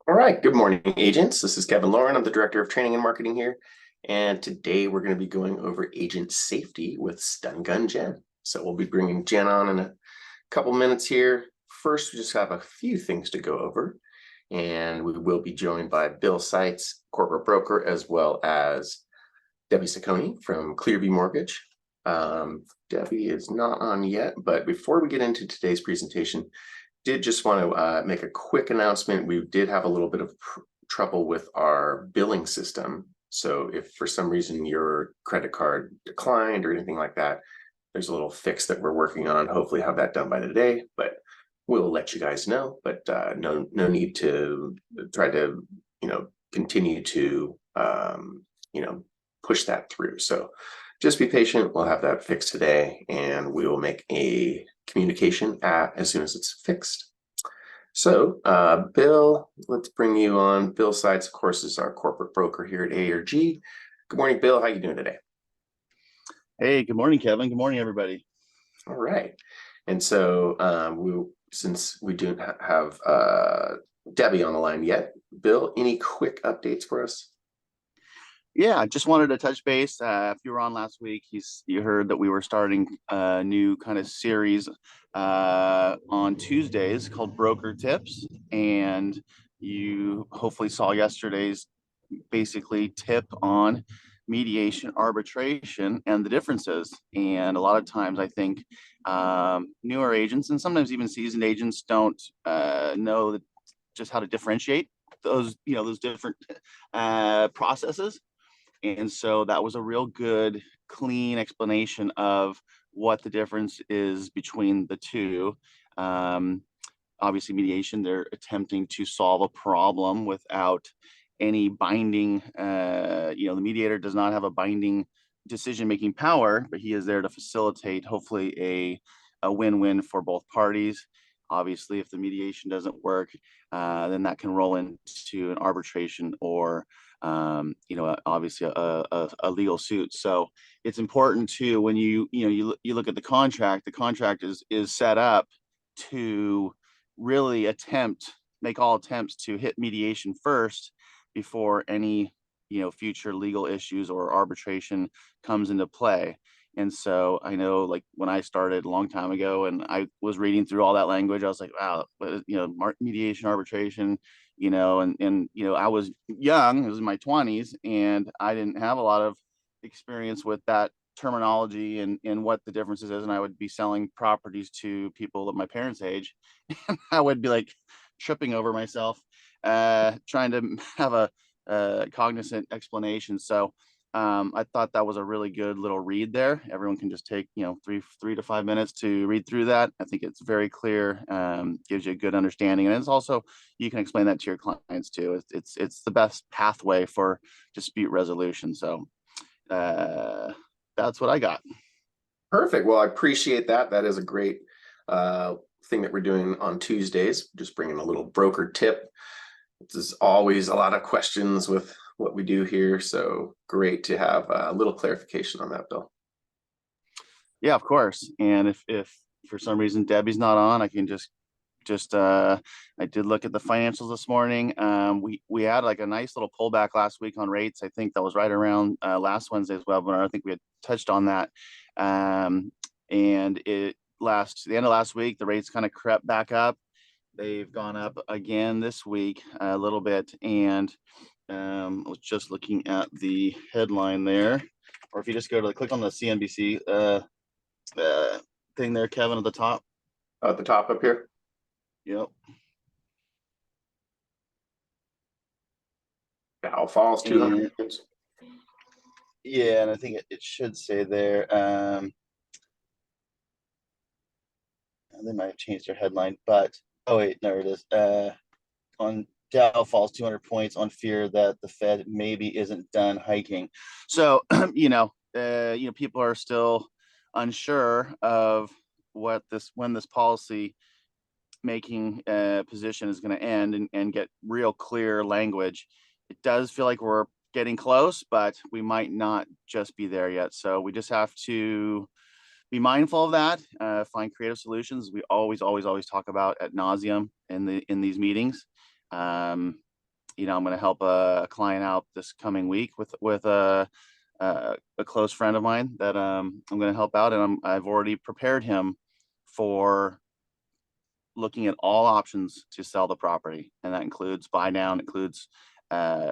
All right, good morning, agents. This is Kevin Lauren. I'm the Director of Training and Marketing here. And today we're going to be going over agent safety with Stun Gun Jen. So we'll be bringing Jen on in a couple minutes here. First, we just have a few things to go over. And we will be joined by Bill Seitz, corporate broker, as well as Debbie Saccone from Clearview Mortgage. Debbie is not on yet, but before we get into today's presentation, did just want to make a quick announcement. We did have a little bit of trouble with our billing system. So if for some reason your credit card declined or anything like that, there's a little fix that we're working on. Hopefully have that done by today, but we'll let you guys know. But no need to try to, continue to, push that through. So just be patient. We'll have that fixed today, and we will make a communication as soon as it's fixed. So, Bill, let's bring you on. Bill Seitz, of course, is our corporate broker here at ARG. Good morning, Bill. How you doing today? Hey, good morning, Kevin. Good morning, everybody. All right. And so, since we do have Debbie on the line yet, Bill, any quick updates for us? Yeah, I just wanted to touch base. If you were on last week, you heard that we were starting a new kind of series on Tuesdays called Broker Tips, and you hopefully saw yesterday's basically tip on mediation arbitration and the differences. And a lot of times, I think newer agents and sometimes even seasoned agents don't know just how to differentiate those different processes. And so that was a real good, clean explanation of what the difference is between the two. Um, Obviously, mediation, they're attempting to solve a problem without any binding, the mediator does not have a binding decision-making power, but he is there to facilitate hopefully a win-win for both parties. Obviously, if the mediation doesn't work, then that can roll into an arbitration or obviously a legal suit. So it's important too when you look at the contract. The contract is set up to really make all attempts to hit mediation first before any future legal issues or arbitration comes into play. And so I know, like, when I started a long time ago and I was reading through all that language, I was like, wow, mediation, arbitration, and I was young, it was in my 20s, and I didn't have a lot of experience with that terminology and what the differences is. And I would be selling properties to people of my parents' age, and I would be like tripping over myself, trying to have a cognizant explanation. So I thought that was a really good little read there. Everyone can just take, 3 to 5 minutes to read through that. I think it's very clear, gives you a good understanding. And it's also, you can explain that to your clients too. It's the best pathway for dispute resolution. So that's what I got. Perfect. Well, I appreciate that. That is a great thing that we're doing on Tuesdays, just bringing a little broker tip. There's always a lot of questions with what we do here, so great to have a little clarification on that, Bill. Yeah, of course. And if for some reason Debbie's not on, I can just I did look at the financials this morning. We had like a nice little pullback last week on rates. I think that was right around last Wednesday's webinar. I think we had touched on that. And the end of last week, the rates kind of crept back up. They've gone up again this week a little bit. And I was just looking at the headline there, or if you just click on the CNBC thing there, Kevin, at the top. At the top up here. Yep. Dow falls 200 points. Yeah, and I think it should say there. They might have changed their headline, but oh wait, there it is. On Dow falls 200 points on fear that the Fed maybe isn't done hiking. So people are still unsure of when this policy making position is going to end and get real clear language. It does feel like we're getting close, but we might not just be there yet. So we just have to be mindful of that, find creative solutions. We always talk about ad nauseum in these meetings. I'm going to help a client out this coming week with a close friend of mine that I'm going to help out, and I've already prepared him for looking at all options to sell the property, and that includes buy down, includes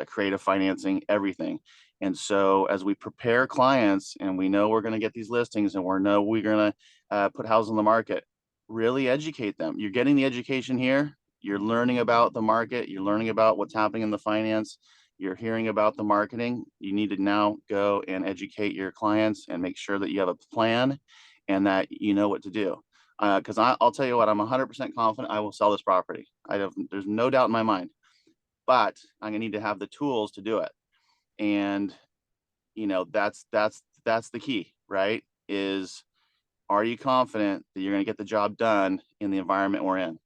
creative financing, everything. And so as we prepare clients and we know we're going to get these listings and we're going to put houses on the market, really educate them. You're getting the education here. You're learning about the market. You're learning about what's happening in the finance. You're hearing about the marketing. You need to now go and educate your clients and make sure that you have a plan and that you know what to do. Because I'll tell you what, I'm 100% confident I will sell this property. There's no doubt in my mind, but I'm gonna need to have the tools to do it. And that's the key, right? Are you confident that you're gonna get the job done in the environment we're in?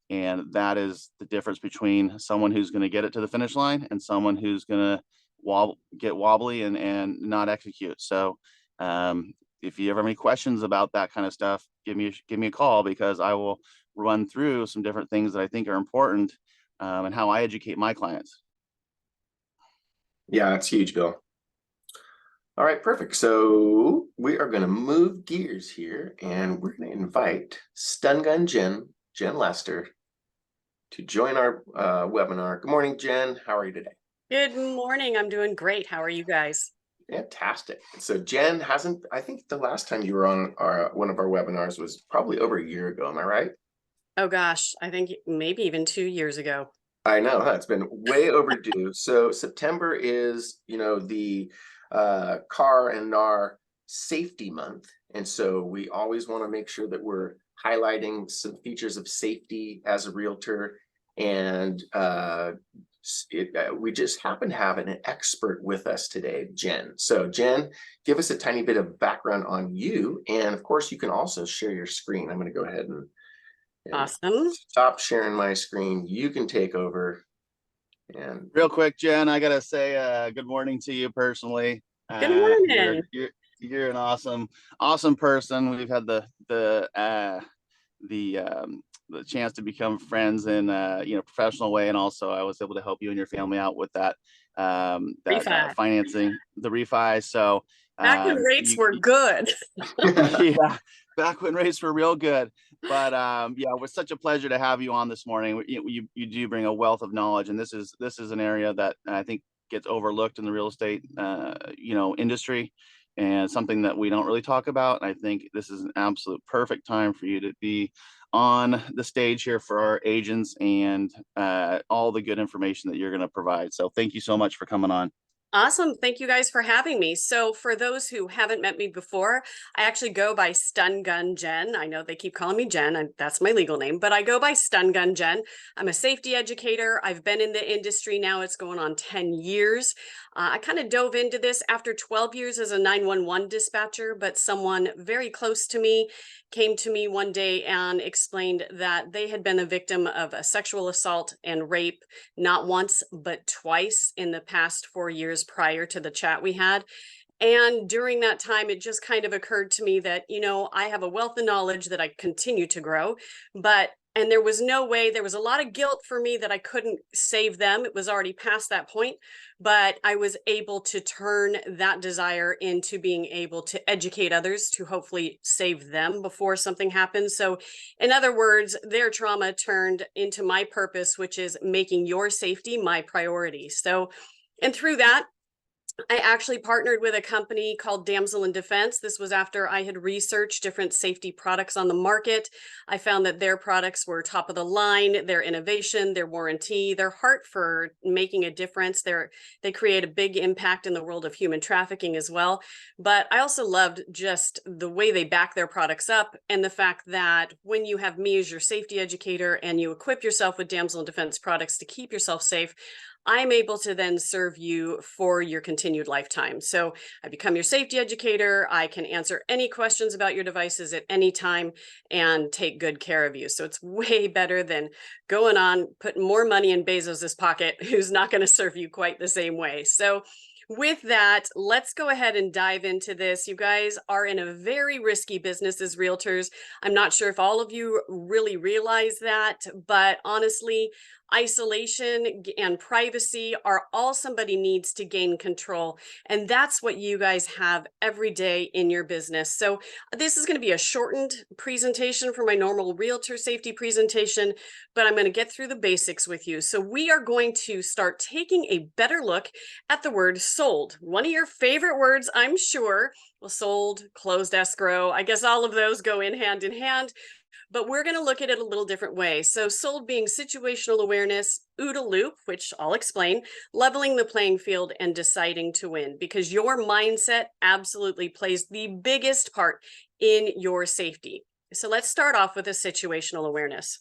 And that is the difference between someone who's gonna get it to the finish line and someone who's gonna get wobbly and not execute. So if you ever have any questions about that kind of stuff, give me a call, because I will run through some different things that I think are important, and how I educate my clients. Yeah, that's huge, Bill. All right, perfect. So we are going to move gears here, and we're going to invite Stun Gun Jen Lester, to join our webinar. Good morning, Jen. How are you today? Good morning. I'm doing great. How are you guys? Fantastic. So Jen I think the last time you were on one of our webinars was probably over a year ago. Am I right? Oh gosh, I think maybe even 2 years ago. I know, huh? It's been way overdue. So September is, the car and NAR safety month. And so we always want to make sure that we're highlighting some features of safety as a realtor. And we just happen to have an expert with us today, Jen. So Jen, give us a tiny bit of background on you. And of course, you can also share your screen. I'm going to go ahead and Awesome. stop sharing my screen. You can take over. And Real quick, Jen, I gotta say good morning to you personally. Good morning. You're an awesome person. We've had the chance to become friends in professional way, and also I was able to help you and your family out with that Refi. financing, the refi. So Back when rates were good. yeah, back when rates were real good. But yeah, it was such a pleasure to have you on this morning. You do bring a wealth of knowledge, and this is an area that I think gets overlooked in the real estate industry, and something that we don't really talk about. And I think this is an absolute perfect time for you to be on the stage here for our agents, and all the good information that you're going to provide. So thank you so much for coming on. Awesome. Thank you guys for having me. So for those who haven't met me before, I actually go by Stun Gun Jen. I know they keep calling me Jen, and that's my legal name, but I go by Stun Gun Jen. I'm a safety educator. I've been in the industry now. It's going on 10 years. I kind of dove into this after 12 years as a 911 dispatcher, but someone very close to me came to me one day and explained that they had been the victim of a sexual assault and rape, not once, but twice in the past 4 years prior to the chat we had. And during that time, it just kind of occurred to me that, I have a wealth of knowledge that I continue to grow, and there was no way, there was a lot of guilt for me that I couldn't save them. It was already past that point, but I was able to turn that desire into being able to educate others to hopefully save them before something happens. So in other words, their trauma turned into my purpose, which is making your safety my priority. So, and through that, I actually partnered with a company called Damsel in Defense. This was after I had researched different safety products on the market. I found that their products were top of the line, their innovation, their warranty, their heart for making a difference. They create a big impact in the world of human trafficking as well. But I also loved just the way they back their products up, and the fact that when you have me as your safety educator and you equip yourself with Damsel in Defense products to keep yourself safe, I'm able to then serve you for your continued lifetime. So I become your safety educator. I can answer any questions about your devices at any time and take good care of you. So it's way better than going on, putting more money in Bezos's pocket, who's not going to serve you quite the same way. So with that, let's go ahead and dive into this. You guys are in a very risky business as realtors. I'm not sure if all of you really realize that, but honestly, isolation and privacy are all somebody needs to gain control. And that's what you guys have every day in your business. So this is going to be a shortened presentation for my normal realtor safety presentation, but I'm going to get through the basics with you. So we are going to start taking a better look at the word sold. One of your favorite words, I'm sure. Well, sold, closed escrow. I guess all of those go in hand, but we're going to look at it a little different way. So sold being situational awareness, OODA loop, which I'll explain, leveling the playing field and deciding to win, because your mindset absolutely plays the biggest part in your safety. So let's start off with a situational awareness.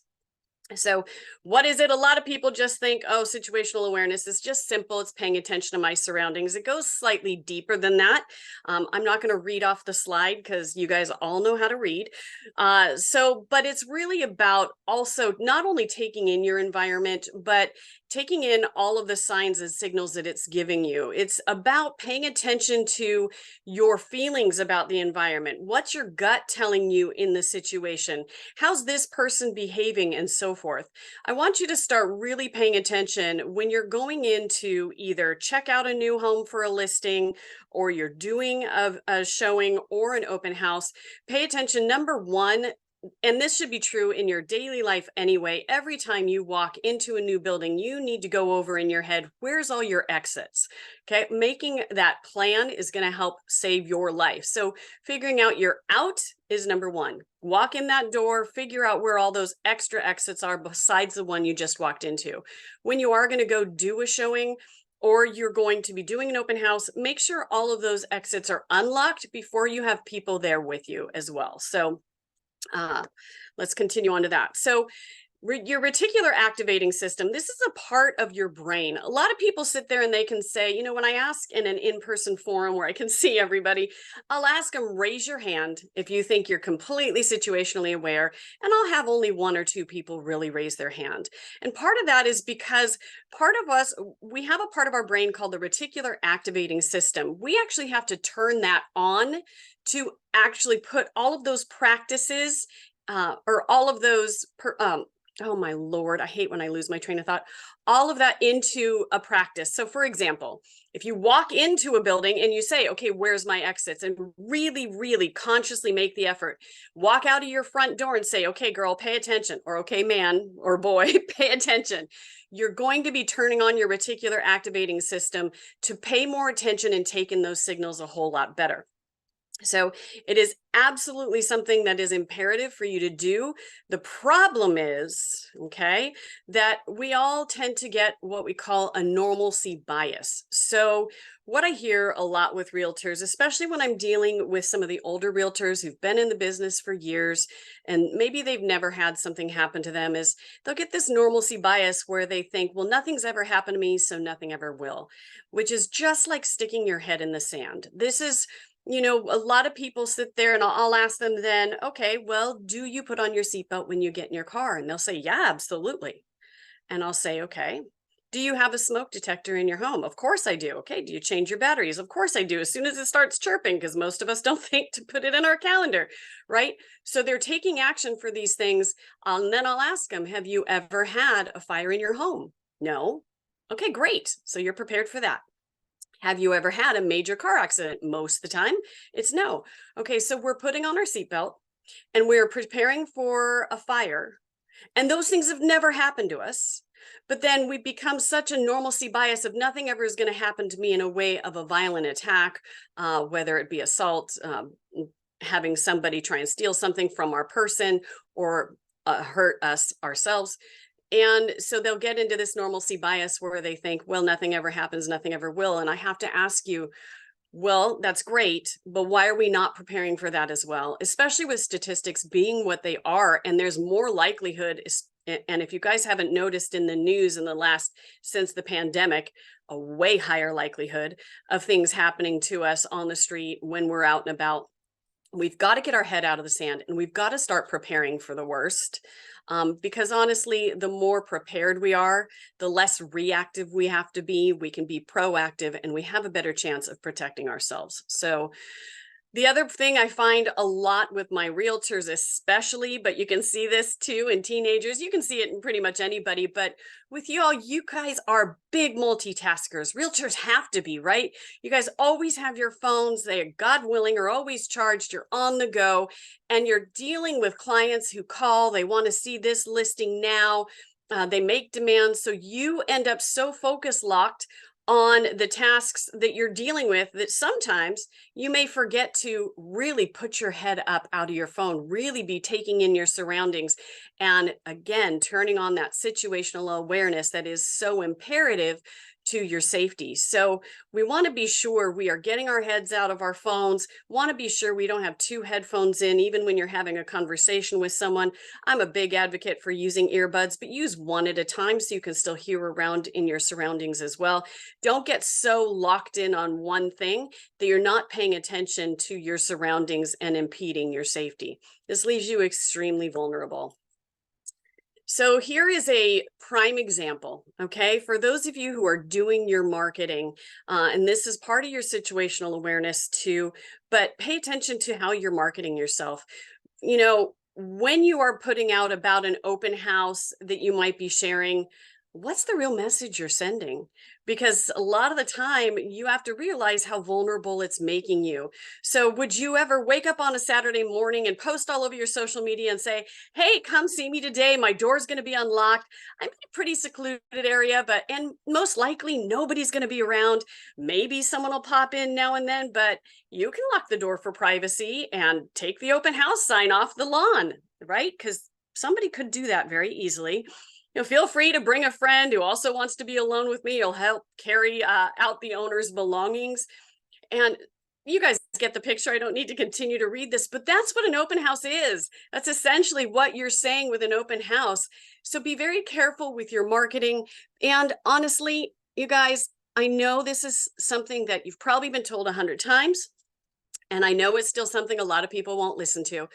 So what is it? A lot of people just think, oh, situational awareness is just simple. It's paying attention to my surroundings. It goes slightly deeper than that. I'm not going to read off the slide because you guys all know how to read. But it's really about also not only taking in your environment, but taking in all of the signs and signals that it's giving you. It's about paying attention to your feelings about the environment. What's your gut telling you in the situation? How's this person behaving, and so forth. I want you to start really paying attention when you're going in to either check out a new home for a listing, or you're doing a showing or an open house. Pay attention, number one, and this should be true in your daily life anyway. Every time you walk into a new building, you need to go over in your head, where's all your exits? Okay, making that plan is going to help save your life. So figuring out your out is number one. Walk in that door, figure out where all those extra exits are besides the one you just walked into. When you are going to go do a showing, or you're going to be doing an open house, make sure all of those exits are unlocked before you have people there with you as well. So let's continue on to that. So your reticular activating system, this is a part of your brain. A lot of people sit there and they can say, you know, when I ask in an in-person forum where I can see everybody, I'll ask them, raise your hand if you think you're completely situationally aware, and I'll have only one or two people really raise their hand. And part of that is because part of us, we have a part of our brain called the reticular activating system. We actually have to turn that on to actually put all of those practices or all of those oh my Lord, I hate when I lose my train of thought, all of that into a practice. So for example, if you walk into a building and you say, okay, where's my exits? And really, really consciously make the effort, walk out of your front door and say, okay, girl, pay attention, or okay, man or boy, pay attention. You're going to be turning on your reticular activating system to pay more attention and take in those signals a whole lot better. So it is absolutely something that is imperative for you to do. The problem is, okay, that we all tend to get what we call a normalcy bias. So what I hear a lot with realtors, especially when I'm dealing with some of the older realtors who've been in the business for years, and maybe they've never had something happen to them, is they'll get this normalcy bias where they think, well, nothing's ever happened to me, so nothing ever will, which is just like sticking your head in the sand. This is, you know, a lot of people sit there and I'll ask them then, okay, well, do you put on your seatbelt when you get in your car? And they'll say, yeah, absolutely. And I'll say, okay, do you have a smoke detector in your home? Of course I do. Okay, do you change your batteries? Of course I do. As soon as it starts chirping, because most of us don't think to put it in our calendar, right? So they're taking action for these things. And then I'll ask them, have you ever had a fire in your home? No. Okay, great. So you're prepared for that. Have you ever had a major car accident? Most of the time, it's no. Okay, so we're putting on our seatbelt and we're preparing for a fire. And those things have never happened to us. But then we become such a normalcy bias of nothing ever is going to happen to me in a way of a violent attack, whether it be assault, having somebody try and steal something from our person, or hurt us ourselves. And so they'll get into this normalcy bias where they think, well, nothing ever happens, nothing ever will. And I have to ask you, well, that's great, but why are we not preparing for that as well? Especially with statistics being what they are, and there's more likelihood. And if you guys haven't noticed in the news in the last, since the pandemic, a way higher likelihood of things happening to us on the street when we're out and about. We've got to get our head out of the sand and we've got to start preparing for the worst. Because honestly, the more prepared we are, the less reactive we have to be. We can be proactive and we have a better chance of protecting ourselves. So The other thing I find a lot with my realtors especially, but you can see this too in teenagers, you can see it in pretty much anybody, but with you all, you guys are big multitaskers. Realtors have to be, right? You guys always have your phones, they, God willing, are always charged, you're on the go, and you're dealing with clients who call, they want to see this listing now, they make demands, so you end up so focus locked on the tasks that you're dealing with that sometimes you may forget to really put your head up out of your phone, really be taking in your surroundings. And again, turning on that situational awareness that is so imperative to your safety. So we want to be sure we are getting our heads out of our phones, want to be sure we don't have two headphones in, even when you're having a conversation with someone. I'm a big advocate for using earbuds, but use one at a time so you can still hear around in your surroundings as well. Don't get so locked in on one thing that you're not paying attention to your surroundings and impeding your safety. This leaves you extremely vulnerable. So here is a prime example, okay? For those of you who are doing your marketing, and this is part of your situational awareness too, but pay attention to how you're marketing yourself. You know, when you are putting out about an open house that you might be sharing, what's the real message you're sending? Because a lot of the time you have to realize how vulnerable it's making you. So would you ever wake up on a Saturday morning and post all over your social media and say, hey, come see me today. My door's going to be unlocked. I'm in a pretty secluded area, and most likely nobody's going to be around. Maybe someone will pop in now and then, but you can lock the door for privacy and take the open house sign off the lawn, right? Because somebody could do that very easily. You know, feel free to bring a friend who also wants to be alone with me. You'll help carry out the owner's belongings. And you guys get the picture. I don't need to continue to read this, but that's what an open house is. That's essentially what you're saying with an open house. So be very careful with your marketing. And honestly, you guys, I know this is something that you've probably been told 100 times. And I know it's still something a lot of people won't listen to.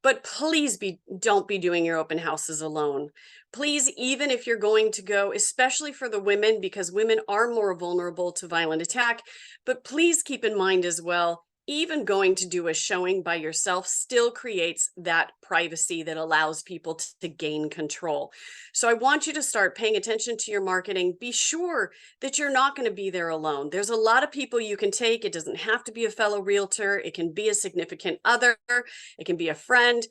But please don't be doing your open houses alone. Please, even if you're going to go, especially for the women, because women are more vulnerable to violent attack, but please keep in mind as well, even going to do a showing by yourself still creates that privacy that allows people to gain control. So I want you to start paying attention to your marketing. Be sure that you're not going to be there alone. There's a lot of people you can take. It doesn't have to be a fellow realtor. It can be a significant other. It can be a friend.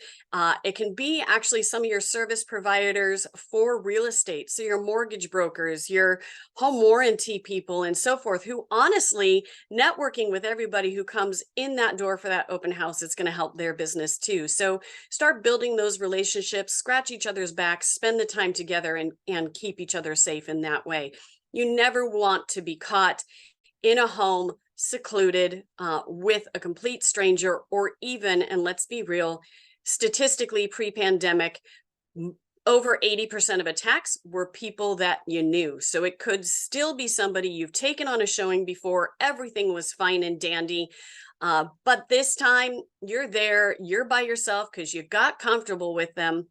It can be actually some of your service providers for real estate. So your mortgage brokers, your home warranty people, and so forth, who honestly, networking with everybody who comes in that door for that open house, it's going to help their business too. So start building those relationships, scratch each other's backs, spend the time together, and keep each other safe in that way. You never want to be caught in a home secluded with a complete stranger, or even, and let's be real, statistically pre-pandemic, over 80% of attacks were people that you knew. So it could still be somebody you've taken on a showing before, everything was fine and dandy. But this time you're there, you're by yourself because you got comfortable with them,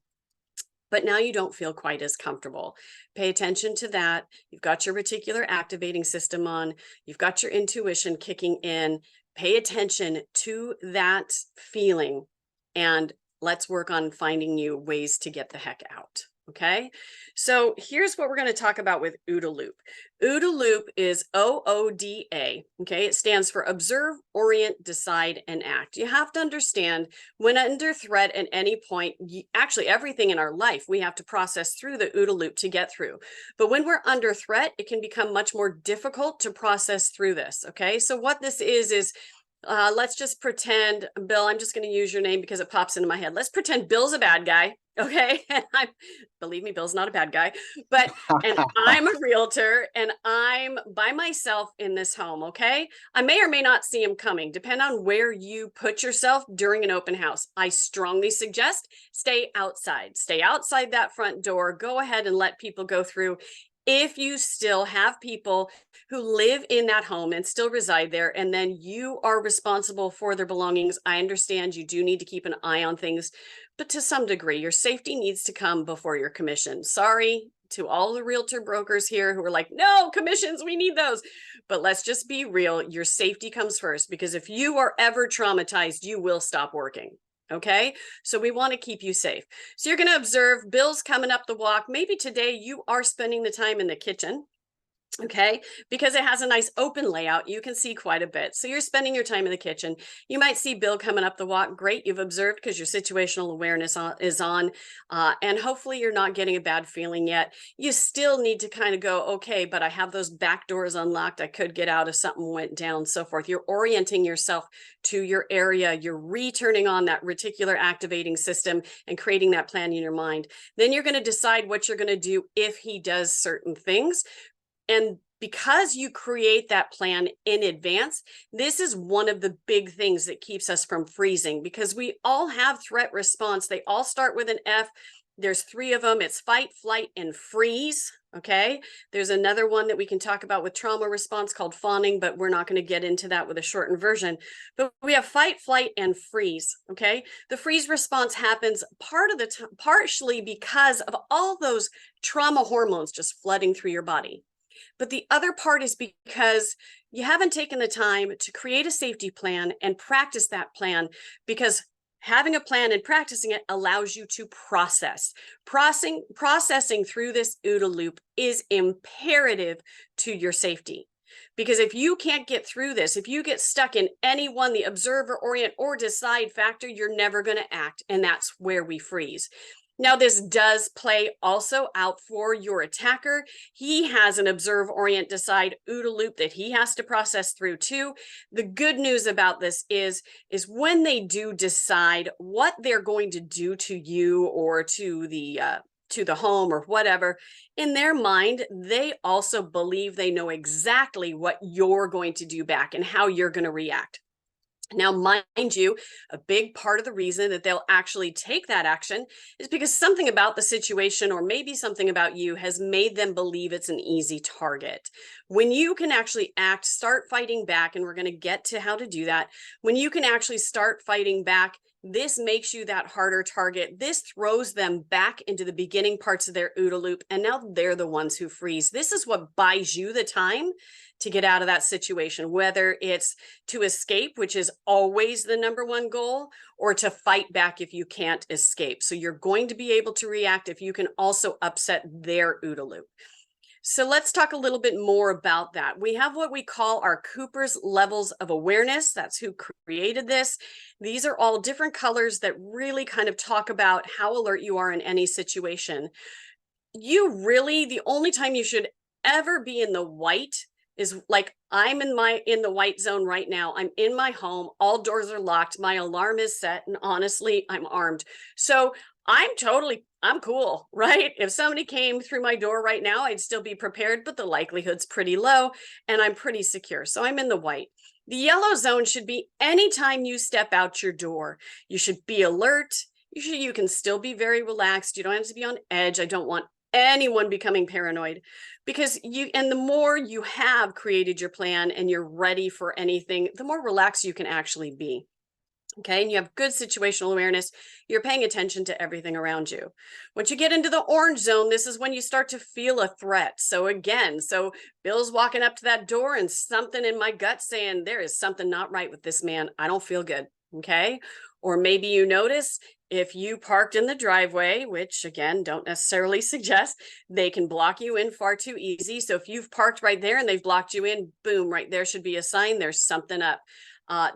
but now you don't feel quite as comfortable. Pay attention to that. You've got your reticular activating system on, you've got your intuition kicking in. Pay attention to that feeling, and let's work on finding you ways to get the heck out. Okay, so here's what we're going to talk about with OODA loop. OODA loop is OODA. Okay, it stands for observe, orient, decide, and act. You have to understand when under threat at any point, actually everything in our life, we have to process through the OODA loop to get through. But when we're under threat, it can become much more difficult to process through this. Okay, so what this is let's just pretend, Bill, I'm just going to use your name because it pops into my head. Let's pretend Bill's a bad guy. Okay. And believe me, Bill's not a bad guy, but, and I'm a realtor and I'm by myself in this home. Okay. I may or may not see him coming, depend on where you put yourself during an open house. I strongly suggest stay outside that front door. Go ahead and let people go through. If you still have people who live in that home and still reside there, and then you are responsible for their belongings, I understand you do need to keep an eye on things, but to some degree, your safety needs to come before your commission. Sorry to all the realtor brokers here who are like, no, commissions, we need those. But let's just be real. Your safety comes first, because if you are ever traumatized, you will stop working. Okay, so we want to keep you safe. So you're going to observe Bill's coming up the walk. Maybe today you are spending the time in the kitchen. Okay, because it has a nice open layout, you can see quite a bit. So you're spending your time in the kitchen. You might see Bill coming up the walk. Great, you've observed, because your situational awareness is on, and hopefully you're not getting a bad feeling yet. You still need to kind of go, okay, but I have those back doors unlocked. I could get out if something went down, so forth. You're orienting yourself to your area. You're returning on that reticular activating system and creating that plan in your mind. Then you're going to decide what you're going to do if he does certain things. And because you create that plan in advance, this is one of the big things that keeps us from freezing, because we all have threat response. They all start with an F. There's 3 of them. It's fight, flight, and freeze. Okay. There's another one that we can talk about with trauma response called fawning, but we're not going to get into that with a shortened version. But we have fight, flight, and freeze. Okay. The freeze response happens partially because of all those trauma hormones just flooding through your body. But the other part is because you haven't taken the time to create a safety plan and practice that plan, because having a plan and practicing it allows you to process. Processing through this OODA loop is imperative to your safety. Because if you can't get through this, if you get stuck in any one, the observer, orient, or decide factor, you're never going to act. And that's where we freeze. Now, this does play also out for your attacker. He has an observe, orient, decide OODA loop that he has to process through too. The good news about this is when they do decide what they're going to do to you or to the home or whatever, in their mind, they also believe they know exactly what you're going to do back and how you're going to react. Now, mind you, a big part of the reason that they'll actually take that action is because something about the situation, or maybe something about you, has made them believe it's an easy target. When you can actually act, start fighting back, and we're going to get to how to do that. When you can actually start fighting back, this makes you that harder target. This throws them back into the beginning parts of their OODA loop, and now they're the ones who freeze. This is what buys you the time to get out of that situation, whether it's to escape, which is always the #1 goal, or to fight back if you can't escape. So you're going to be able to react if you can also upset their OODA loop. So let's talk a little bit more about that. We have what we call our Cooper's levels of awareness. That's who created this. These are all different colors that really kind of talk about how alert you are in any situation. The only time you should ever be in the white is like, I'm in the white zone right now. I'm in my home. All doors are locked. My alarm is set. And honestly, I'm armed. So I'm cool, right? If somebody came through my door right now, I'd still be prepared, but the likelihood's pretty low and I'm pretty secure. So I'm in the white. The yellow zone should be anytime you step out your door. You should be alert. You can still be very relaxed. You don't have to be on edge. I don't want anyone becoming paranoid, because the more you have created your plan and you're ready for anything, the more relaxed you can actually be. Okay, and you have good situational awareness. You're paying attention to everything around you. Once you get into the orange zone, this is when you start to feel a threat. So Bill's walking up to that door and something in my gut saying there is something not right with this man. I don't feel good. Okay. Or maybe you notice if you parked in the driveway, which again, don't necessarily suggest, they can block you in far too easy. So if you've parked right there and they've blocked you in, boom, right there should be a sign there's something up.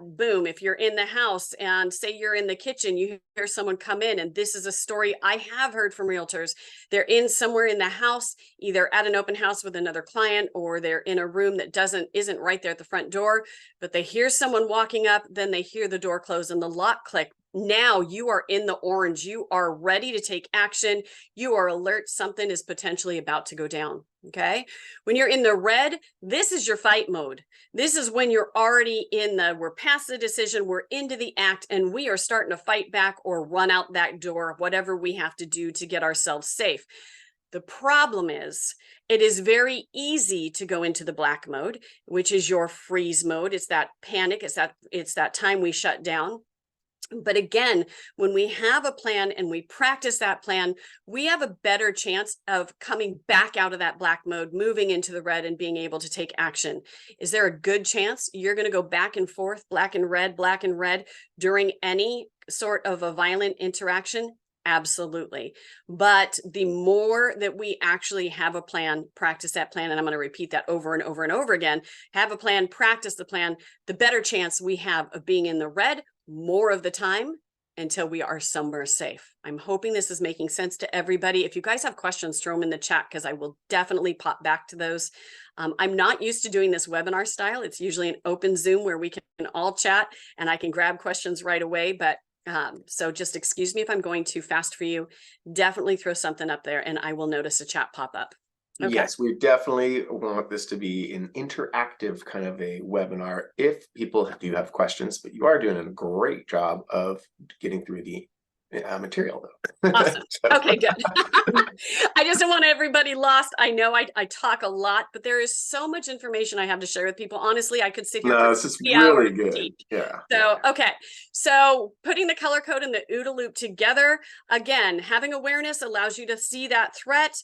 Boom, if you're in the house and say you're in the kitchen, you hear someone come in, and this is a story I have heard from realtors. They're in somewhere in the house, either at an open house with another client, or they're in a room that isn't right there at the front door, but they hear someone walking up, then they hear the door close and the lock click. Now you are in the orange. You are ready to take action. You are alert. Something is potentially about to go down. Okay. When you're in the red, this is your fight mode. This is when you're already we're past the decision, we're into the act, and we are starting to fight back or run out that door, whatever we have to do to get ourselves safe. The problem is, it is very easy to go into the black mode, which is your freeze mode. It's that panic. It's that time we shut down. But again, when we have a plan and we practice that plan, we have a better chance of coming back out of that black mode, moving into the red and being able to take action. Is there a good chance you're going to go back and forth, black and red during any sort of a violent interaction? Absolutely. But the more that we actually have a plan, practice that plan, and I'm going to repeat that over and over and over again, have a plan, practice the plan, the better chance we have of being in the red more of the time until we are somewhere safe. I'm hoping this is making sense to everybody. If you guys have questions, throw them in the chat because I will definitely pop back to those. I'm not used to doing this webinar style. It's usually an open Zoom where we can all chat and I can grab questions right away. But so just excuse me if I'm going too fast for you. Definitely throw something up there and I will notice a chat pop up. Okay. Yes, we definitely want this to be an interactive kind of a webinar if people do have questions, but you are doing a great job of getting through the material though. Awesome. Okay, good. I just don't want everybody lost. I know I talk a lot, but there is so much information I have to share with people. Honestly, I could sit here for No, this is 3 hours really and good. teach. Yeah. So, okay. So putting the color code and the OODA loop together, again, having awareness allows you to see that threat.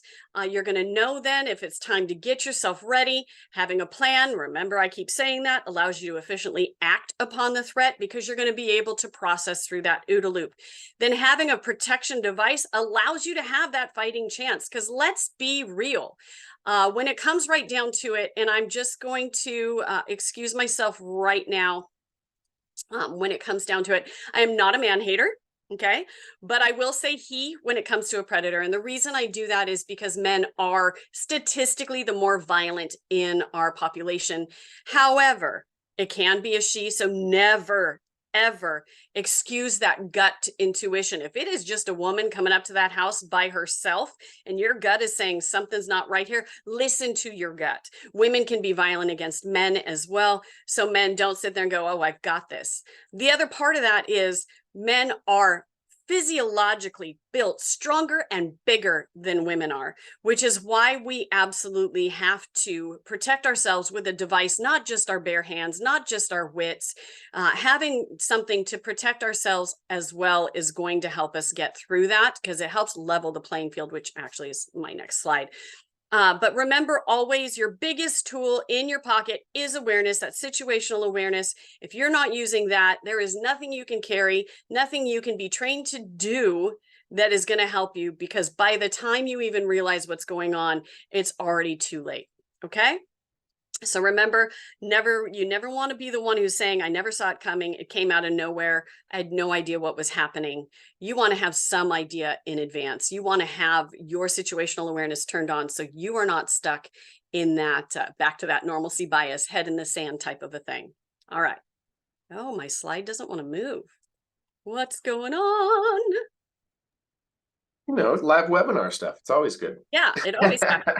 You're going to know then if it's time to get yourself ready. Having a plan, remember I keep saying that, allows you to efficiently act upon the threat because you're going to be able to process through that OODA loop. Then having a protection device allows you to have that fighting chance because let's be real. When it comes right down to it, and I'm just going to excuse myself right now. When it comes down to it, I am not a man hater. Okay. But I will say he when it comes to a predator. And the reason I do that is because men are statistically the more violent in our population. However, it can be a she. So never, ever excuse that gut intuition. If it is just a woman coming up to that house by herself and your gut is saying something's not right here, listen to your gut. Women can be violent against men as well. So men, don't sit there and go, oh, I've got this. The other part of that is men are physiologically built stronger and bigger than women are, which is why we absolutely have to protect ourselves with a device, not just our bare hands, not just our wits. Having something to protect ourselves as well is going to help us get through that because it helps level the playing field, which actually is my next slide. But remember, always your biggest tool in your pocket is awareness, that situational awareness. If you're not using that, there is nothing you can carry, nothing you can be trained to do that is going to help you because by the time you even realize what's going on, it's already too late. Okay. So remember, you never want to be the one who's saying, I never saw it coming. It came out of nowhere. I had no idea what was happening. You want to have some idea in advance. You want to have your situational awareness turned on so you are not stuck in that back to that normalcy bias, head in the sand type of a thing. All right. Oh, my slide doesn't want to move. What's going on? You know, live webinar stuff. It's always good. Yeah, it always happens.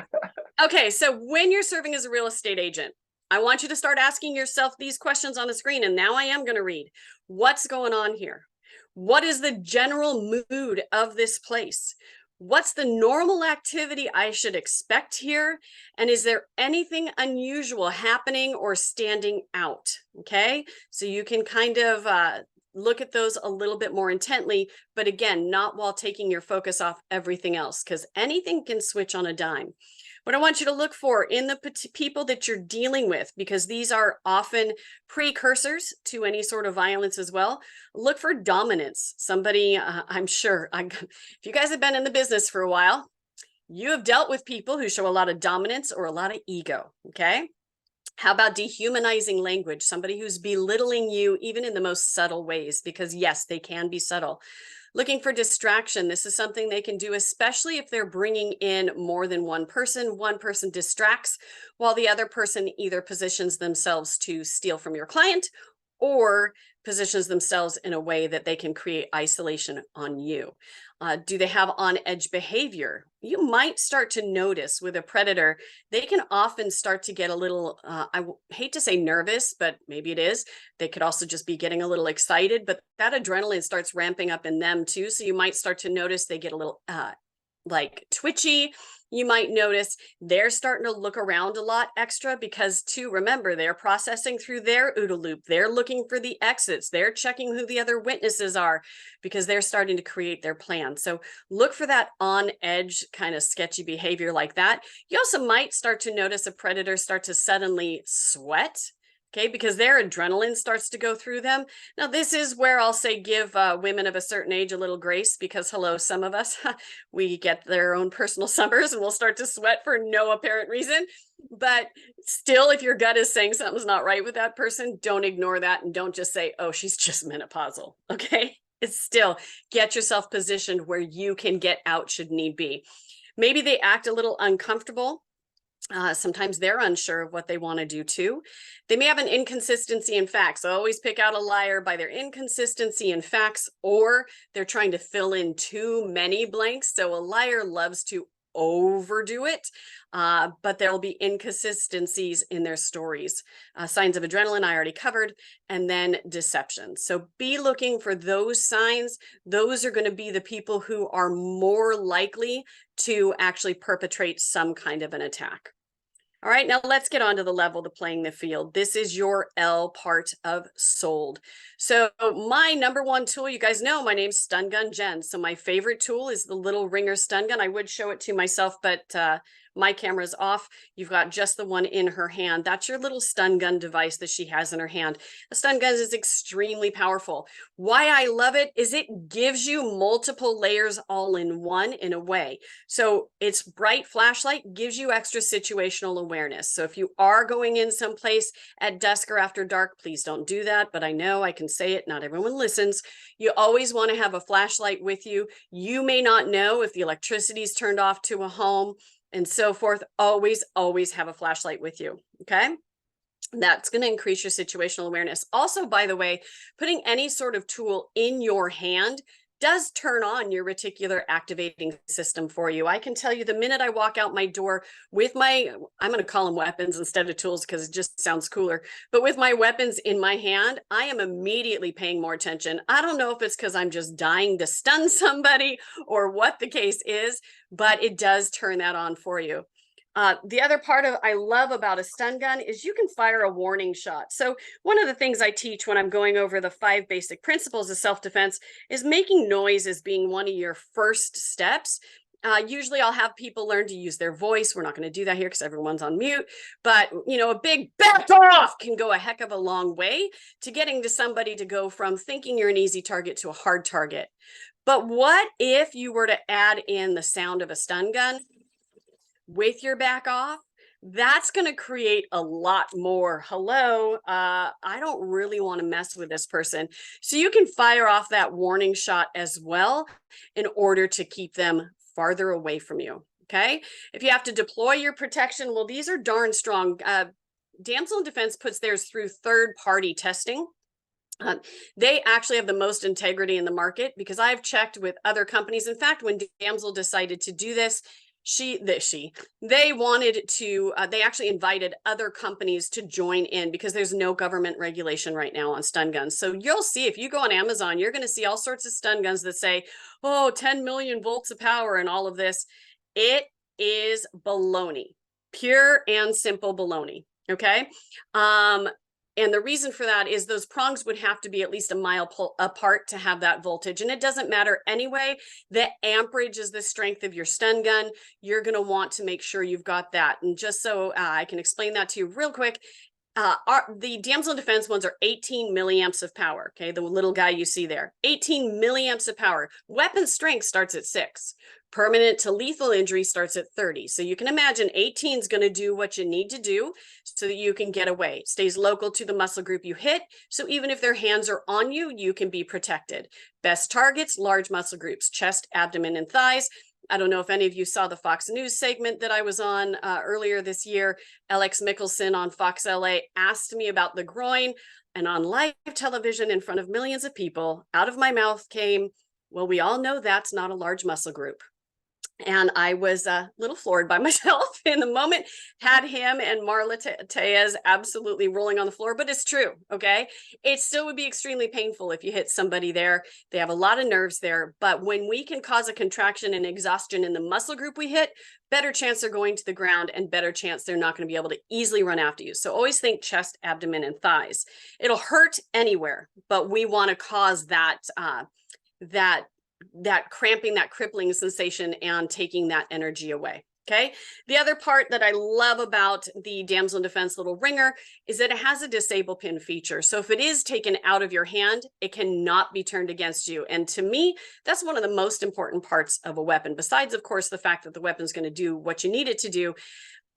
Okay, so when you're serving as a real estate agent, I want you to start asking yourself these questions on the screen. And now I am going to read. What's going on here? What is the general mood of this place? What's the normal activity I should expect here? And is there anything unusual happening or standing out? Okay, so you can kind of look at those a little bit more intently, but again, not while taking your focus off everything else, because anything can switch on a dime. What I want you to look for in the people that you're dealing with, because these are often precursors to any sort of violence as well, look for dominance. Somebody, I'm sure, if you guys have been in the business for a while, you have dealt with people who show a lot of dominance or a lot of ego, okay? How about dehumanizing language? Somebody who's belittling you even in the most subtle ways, because yes, they can be subtle. Looking for distraction. This is something they can do, especially if they're bringing in more than one person. One person distracts while the other person either positions themselves to steal from your client or positions themselves in a way that they can create isolation on you. Do they have on-edge behavior? You might start to notice with a predator, they can often start to get a little, I hate to say nervous, but maybe it is. They could also just be getting a little excited, but that adrenaline starts ramping up in them too. So you might start to notice they get a little like twitchy. You might notice they're starting to look around a lot extra because, too, remember, they're processing through their OODA loop. They're looking for the exits. They're checking who the other witnesses are because they're starting to create their plan. So look for that on edge kind of sketchy behavior like that. You also might start to notice a predator start to suddenly sweat. Okay, because their adrenaline starts to go through them. Now, this is where I'll say give women of a certain age a little grace because, hello, some of us, we get their own personal summers and we'll start to sweat for no apparent reason. But still, if your gut is saying something's not right with that person, don't ignore that and don't just say, oh, she's just menopausal, okay? It's still get yourself positioned where you can get out should need be. Maybe they act a little uncomfortable. Sometimes they're unsure of what they want to do too. They may have an inconsistency in facts. So always pick out a liar by their inconsistency in facts, or they're trying to fill in too many blanks. So a liar loves to overdo it, but there will be inconsistencies in their stories. Signs of adrenaline, I already covered, and then deception. So be looking for those signs. Those are going to be the people who are more likely to actually perpetrate some kind of an attack. All right, now let's get on to the level, the playing the field. This is your L part of sold. So my number one tool, you guys know my name's Stun Gun Jen. So my favorite tool is the little ringer stun gun. I would show it to myself, but my camera's off. You've got just the one in her hand. That's your little stun gun device that she has in her hand. A stun gun is extremely powerful. Why I love it is it gives you multiple layers all in one in a way. So its bright flashlight gives you extra situational awareness. So if you are going in someplace at dusk or after dark, please don't do that. But I know I can say it, not everyone listens. You always want to have a flashlight with you. You may not know if the electricity is turned off to a home and so forth. Always, always have a flashlight with you, okay? That's going to increase your situational awareness. Also, by the way, putting any sort of tool in your hand does turn on your reticular activating system for you. I can tell you the minute I walk out my door with my, I'm going to call them weapons instead of tools because it just sounds cooler, but with my weapons in my hand, I am immediately paying more attention. I don't know if it's because I'm just dying to stun somebody or what the case is, but it does turn that on for you. The other part of I love about a stun gun is you can fire a warning shot. So one of the things I teach when I'm going over the 5 basic principles of self-defense is making noise as being one of your first steps. Usually I'll have people learn to use their voice. We're not going to do that here because everyone's on mute, but you know, a big back off can go a heck of a long way to getting to somebody to go from thinking you're an easy target to a hard target. But what if you were to add in the sound of a stun gun with your back off? That's going to create a lot more hello, I don't really want to mess with this person. So you can fire off that warning shot as well in order to keep them farther away from you. Okay, if you have to deploy your protection, well, these are darn strong. Damsel Defense puts theirs through third-party testing. They actually have the most integrity in the market because I've checked with other companies. In fact, when Damsel decided to do this, they wanted to, they actually invited other companies to join in because there's no government regulation right now on stun guns. So you'll see, if you go on Amazon, you're going to see all sorts of stun guns that say, oh, 10 million volts of power and all of this. It is baloney, pure and simple baloney. Okay. And the reason for that is those prongs would have to be at least a mile apart to have that voltage. And it doesn't matter anyway. The amperage is the strength of your stun gun. You're going to want to make sure you've got that. And just so I can explain that to you real quick, the Damsel Defense ones are 18 milliamps of power. Okay, the little guy you see there, 18 milliamps of power. Weapon strength starts at 6. Permanent to lethal injury starts at 30. So you can imagine 18 is going to do what you need to do so that you can get away. It stays local to the muscle group you hit. So even if their hands are on you, you can be protected. Best targets, large muscle groups, chest, abdomen, and thighs. I don't know if any of you saw the Fox News segment that I was on earlier this year. Alex Mickelson on Fox LA asked me about the groin, and on live television in front of millions of people, out of my mouth came, well, we all know that's not a large muscle group. And I was a little floored by myself in the moment, had him and Marla Tejas absolutely rolling on the floor, but it's true, okay? It still would be extremely painful if you hit somebody there. They have a lot of nerves there, but when we can cause a contraction and exhaustion in the muscle group we hit, better chance they're going to the ground and better chance they're not going to be able to easily run after you. So always think chest, abdomen, and thighs. It'll hurt anywhere, but we want to cause that cramping, that crippling sensation, and taking that energy away. Okay. The other part that I love about the Damsel in Defense little ringer is that it has a disable pin feature. So if it is taken out of your hand, it cannot be turned against you. And to me, that's one of the most important parts of a weapon. Besides, of course, the fact that the weapon's going to do what you need it to do,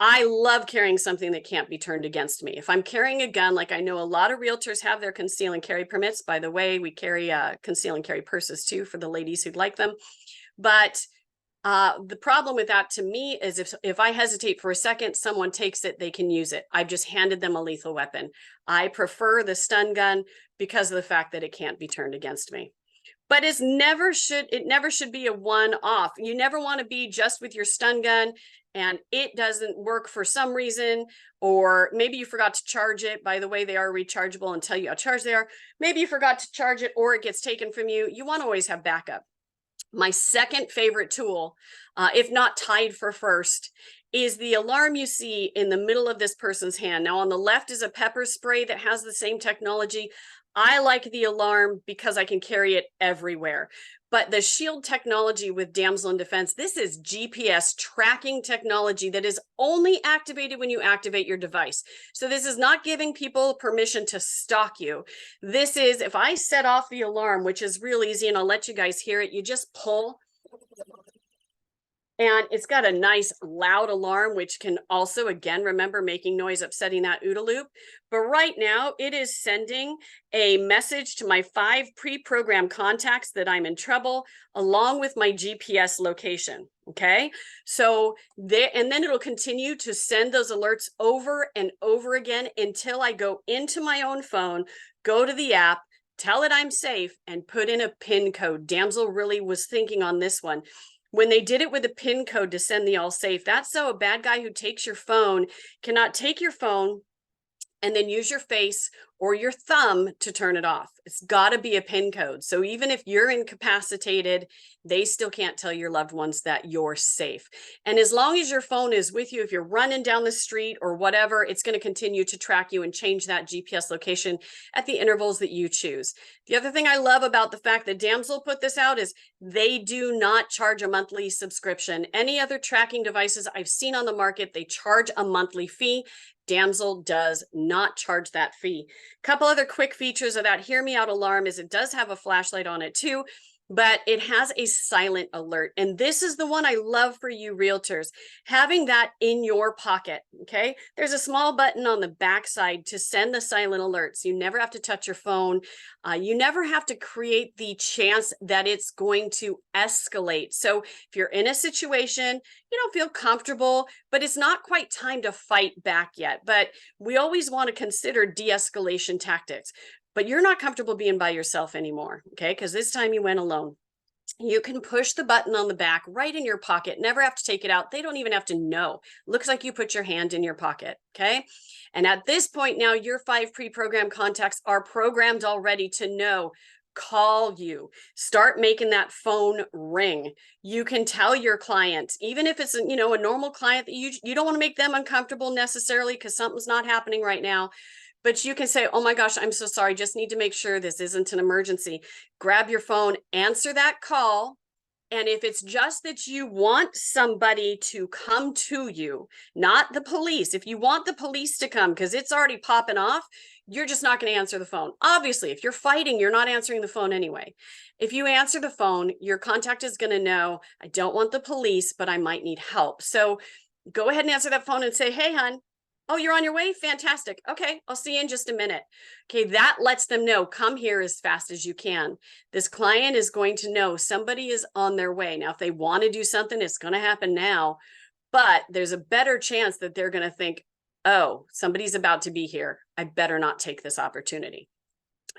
I love carrying something that can't be turned against me. If I'm carrying a gun, like I know a lot of realtors have their conceal and carry permits. By the way, we carry conceal and carry purses too for the ladies who'd like them. But the problem with that to me is if I hesitate for a second, someone takes it, they can use it. I've just handed them a lethal weapon. I prefer the stun gun because of the fact that it can't be turned against me. But it never should be a one-off. You never want to be just with your stun gun and it doesn't work for some reason, or maybe you forgot to charge it. By the way, they are rechargeable and tell you how charged they are. Maybe you forgot to charge it or it gets taken from you. You want to always have backup. My second favorite tool, if not tied for first, is the alarm you see in the middle of this person's hand. Now on the left is a pepper spray that has the same technology. I like the alarm because I can carry it everywhere. But the shield technology with Damsel in Defense, this is GPS tracking technology that is only activated when you activate your device. So this is not giving people permission to stalk you. This is, if I set off the alarm, which is real easy, and I'll let you guys hear it, you just pull. And it's got a nice loud alarm, which can also, again, remember making noise, upsetting that OODA loop. But right now it is sending a message to my 5 pre-programmed contacts that I'm in trouble, along with my GPS location. Okay. So there, and then it'll continue to send those alerts over and over again until I go into my own phone, go to the app, tell it I'm safe, and put in a PIN code. Damsel really was thinking on this one. When they did it with a PIN code to send the all safe, that's so a bad guy who takes your phone cannot take your phone and then use your face or your thumb to turn it off. It's got to be a PIN code. So even if you're incapacitated, they still can't tell your loved ones that you're safe. And as long as your phone is with you, if you're running down the street or whatever, it's going to continue to track you and change that GPS location at the intervals that you choose. The other thing I love about the fact that Damsel put this out is they do not charge a monthly subscription. Any other tracking devices I've seen on the market, they charge a monthly fee. Damsel does not charge that fee. A couple other quick features of that Hear Me Out alarm is it does have a flashlight on it too, but it has a silent alert. And this is the one I love for you realtors, having that in your pocket, okay? There's a small button on the back side to send the silent alerts. You never have to touch your phone. You never have to create the chance that it's going to escalate. So if you're in a situation, you don't feel comfortable, but it's not quite time to fight back yet. But we always want to consider de-escalation tactics. But you're not comfortable being by yourself anymore, okay? Because this time you went alone. You can push the button on the back right in your pocket, never have to take it out. They don't even have to know. Looks like you put your hand in your pocket, okay? And at this point now, your 5 pre-programmed contacts are programmed already to know, call you, start making that phone ring. You can tell your client, even if it's a normal client that you don't want to make them uncomfortable necessarily because something's not happening right now. But you can say, oh my gosh, I'm so sorry. Just need to make sure this isn't an emergency. Grab your phone, answer that call. And if it's just that you want somebody to come to you, not the police, if you want the police to come because it's already popping off, you're just not going to answer the phone. Obviously, if you're fighting, you're not answering the phone anyway. If you answer the phone, your contact is going to know, I don't want the police, but I might need help. So go ahead and answer that phone and say, hey, hon. Oh, you're on your way? Fantastic. Okay, I'll see you in just a minute. Okay, that lets them know, come here as fast as you can. This client is going to know somebody is on their way. Now, if they want to do something, it's going to happen now, but there's a better chance that they're going to think, oh, somebody's about to be here. I better not take this opportunity.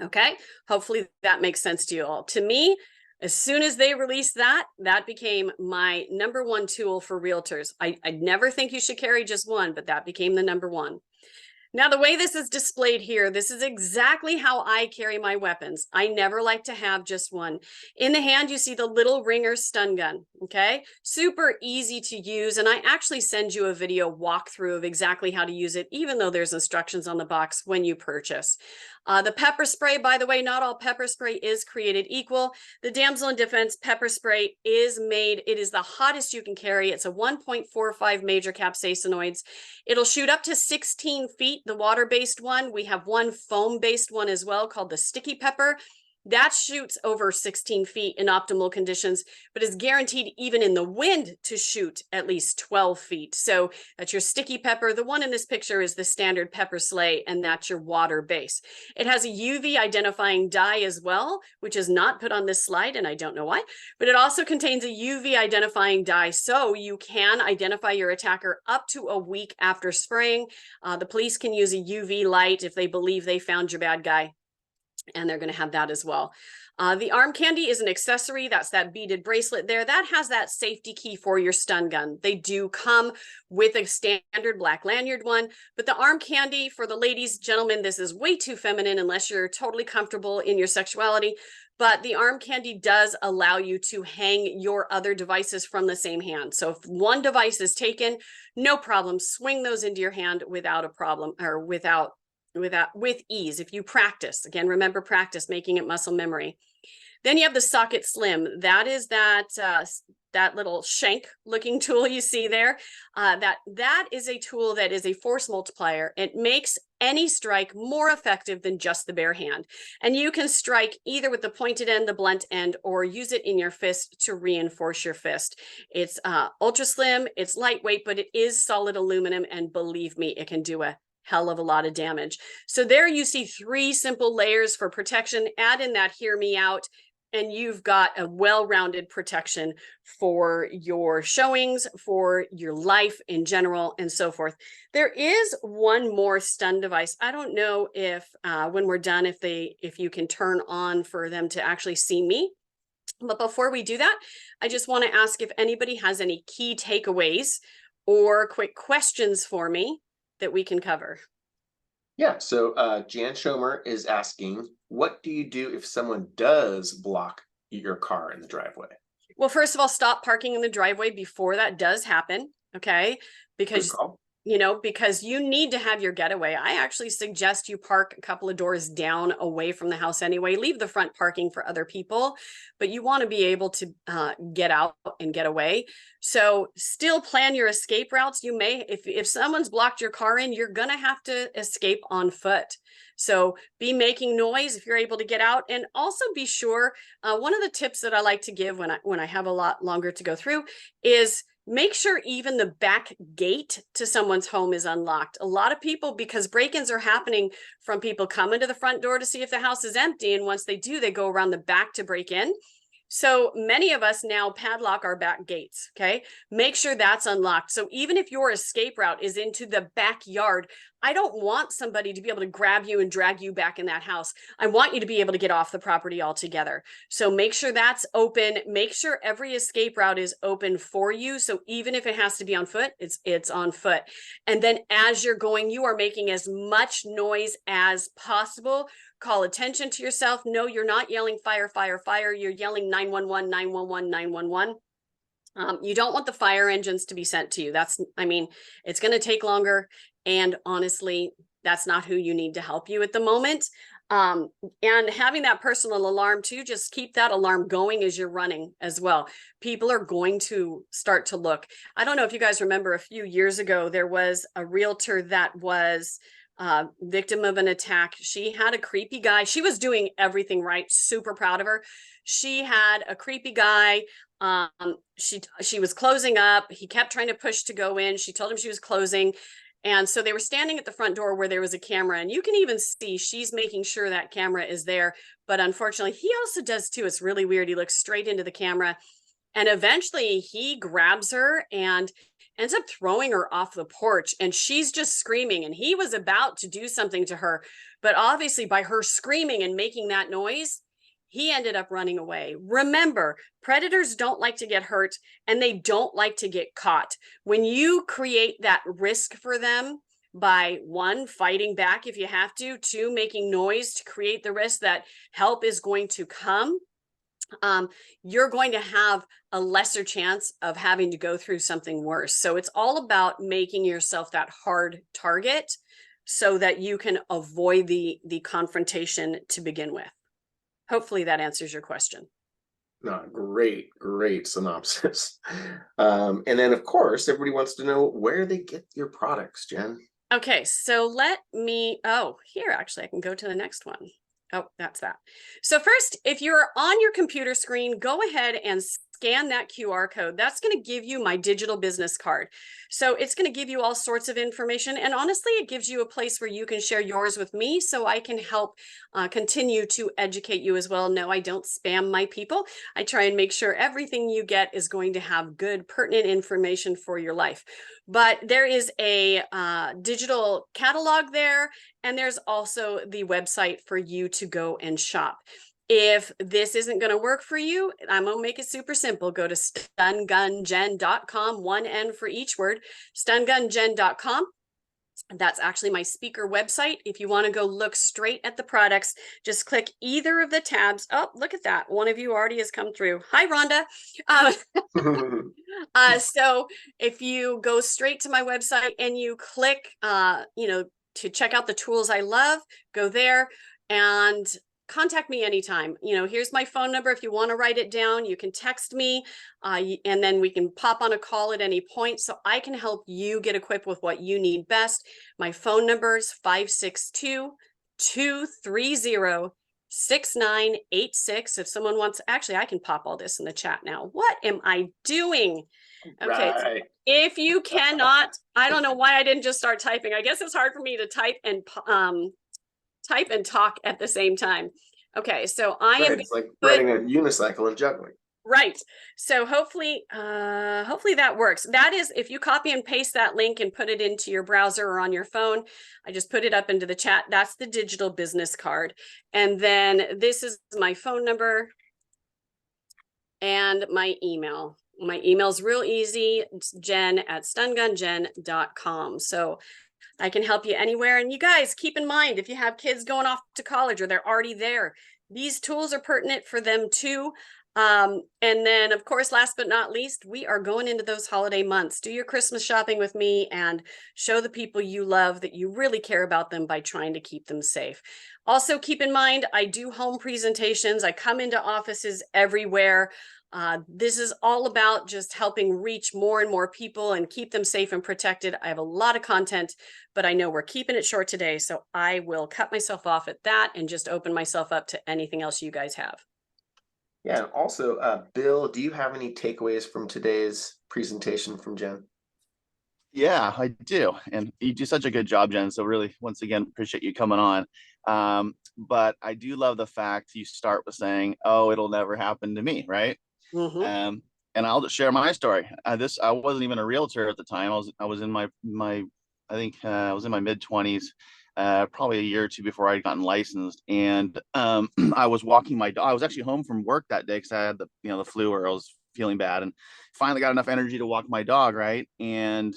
Okay, hopefully that makes sense to you all. To me, As soon as they released that, that became my #1 tool for realtors. I never think you should carry just one, but that became the #1. Now, the way this is displayed here, this is exactly how I carry my weapons. I never like to have just one. In the hand, you see the little ringer stun gun, okay? Super easy to use, and I actually send you a video walkthrough of exactly how to use it, even though there's instructions on the box when you purchase. The pepper spray, by the way, not all pepper spray is created equal. The Damsel in Defense pepper spray is made, it is the hottest you can carry. It's a 1.45 major capsaicinoids. It'll shoot up to 16 feet, the water-based one. We have one foam-based one as well called the sticky pepper. That shoots over 16 feet in optimal conditions, but is guaranteed even in the wind to shoot at least 12 feet. So that's your sticky pepper. The one in this picture is the standard pepper sleigh, and that's your water base. It has a UV identifying dye as well, which is not put on this slide, and I don't know why, but it also contains a UV identifying dye, so you can identify your attacker up to a week after spraying. The police can use a UV light if they believe they found your bad guy, and they're going to have that as well. The arm candy is an accessory. That's that beaded bracelet there. That has that safety key for your stun gun. They do come with a standard black lanyard one, but the arm candy for the ladies, gentlemen, this is way too feminine unless you're totally comfortable in your sexuality. But the arm candy does allow you to hang your other devices from the same hand. So if one device is taken, no problem. Swing those into your hand without a problem, or with ease. If you practice, again, remember practice, making it muscle memory. Then you have the socket slim. That is that little shank looking tool you see there. That is a tool that is a force multiplier. It makes any strike more effective than just the bare hand. And you can strike either with the pointed end, the blunt end, or use it in your fist to reinforce your fist. It's ultra slim, it's lightweight, but it is solid aluminum. And believe me, it can do a hell of a lot of damage. So there you see 3 simple layers for protection. Add in that hear me out, and you've got a well-rounded protection for your showings, for your life in general, and so forth. There is one more stun device. I don't know if when we're done, if you can turn on for them to actually see me. But before we do that, I just want to ask if anybody has any key takeaways or quick questions for me that we can cover. Yeah, so Jan Schomer is asking, what do you do if someone does block your car in the driveway? Well, first of all, stop parking in the driveway before that does happen, okay? Because because you need to have your getaway. I actually suggest you park a couple of doors down away from the house anyway. Leave the front parking for other people, but you want to be able to get out and get away. So still plan your escape routes. You may, if someone's blocked your car in, you're going to have to escape on foot. So be making noise if you're able to get out, and also be sure. One of the tips that I like to give when I have a lot longer to go through is make sure even the back gate to someone's home is unlocked. A lot of people, because break-ins are happening from people coming to the front door to see if the house is empty, and once they do, they go around the back to break in. So many of us now padlock our back gates, okay? Make sure that's unlocked. So even if your escape route is into the backyard, I don't want somebody to be able to grab you and drag you back in that house. I want you to be able to get off the property altogether. So make sure that's open. Make sure every escape route is open for you. So even if it has to be on foot, it's on foot. And then as you're going, you are making as much noise as possible. Call attention to yourself. No, you're not yelling fire, fire, fire. You're yelling 911, 911, 911. You don't want the fire engines to be sent to you. It's going to take longer. And honestly, that's not who you need to help you at the moment. And having that personal alarm too, just keep that alarm going as you're running as well. People are going to start to look. I don't know if you guys remember, a few years ago, there was a realtor that was victim of an attack. She had a creepy guy. She was doing everything right. Super proud of her. She had a creepy guy. She was closing up. He kept trying to push to go in. She told him she was closing. And so they were standing at the front door where there was a camera, and you can even see she's making sure that camera is there. But unfortunately, he also does too. It's really weird. He looks straight into the camera, and eventually he grabs her and ends up throwing her off the porch, and she's just screaming, and he was about to do something to her. But obviously by her screaming and making that noise, He ended up running away. Remember, predators don't like to get hurt and they don't like to get caught. When you create that risk for them by one, fighting back if you have to, two, making noise to create the risk that help is going to come, you're going to have a lesser chance of having to go through something worse. So it's all about making yourself that hard target so that you can avoid the confrontation to begin with. Hopefully that answers your question. No, great synopsis. And then, of course, everybody wants to know where they get your products, Jen. Okay, so here, actually, I can go to the next one. Oh, that's that. So first, if you're on your computer screen, go ahead and scan that QR code. That's going to give you my digital business card. So it's going to give you all sorts of information. And honestly, it gives you a place where you can share yours with me so I can help continue to educate you as well. No, I don't spam my people. I try and make sure everything you get is going to have good, pertinent information for your life. But there is a digital catalog there, and there's also the website for you to go and shop. If this isn't going to work for you, I'm going to make it super simple. Go to stungungen.com, one N for each word, stungungen.com. That's actually my speaker website. If you want to go look straight at the products, just click either of the tabs. Oh, look at that. One of you already has come through. Hi, Rhonda. So if you go straight to my website and you click, to check out the tools I love, go there and contact me anytime. Here's my phone number. If you want to write it down, you can text me and then we can pop on a call at any point so I can help you get equipped with what you need best. My phone number is 562-230-6986. If someone wants, actually, I can pop all this in the chat now. What am I doing? Okay. Right. If you cannot, I don't know why I didn't just start typing. I guess it's hard for me to type and talk at the same time. Okay, so It's like riding a unicycle and juggling. Right. So hopefully that works. That is, if you copy and paste that link and put it into your browser or on your phone, I just put it up into the chat. That's the digital business card. And then this is my phone number and my email. My email's real easy. It's jen@stungungen.com. So I can help you anywhere. And you guys, keep in mind, if you have kids going off to college or they're already there, these tools are pertinent for them too. And then, of course, last but not least, we are going into those holiday months. Do your Christmas shopping with me and show the people you love that you really care about them by trying to keep them safe. Also, keep in mind, I do home presentations. I come into offices everywhere. This is all about just helping reach more and more people and keep them safe and protected. I have a lot of content, but I know we're keeping it short today, so I will cut myself off at that and just open myself up to anything else you guys have. Yeah, and also, Bill, do you have any takeaways from today's presentation from Jen? Yeah, I do. And you do such a good job, Jen. So really, once again, appreciate you coming on. But I do love the fact you start with saying, oh, it'll never happen to me, right? And I'll just share my story. I wasn't even a realtor at the time. I was in my I was in my mid-20s, probably a year or two before I'd gotten licensed. And I was walking my dog. I was actually home from work that day because I had the flu, or I was feeling bad, and finally got enough energy to walk my dog, right? And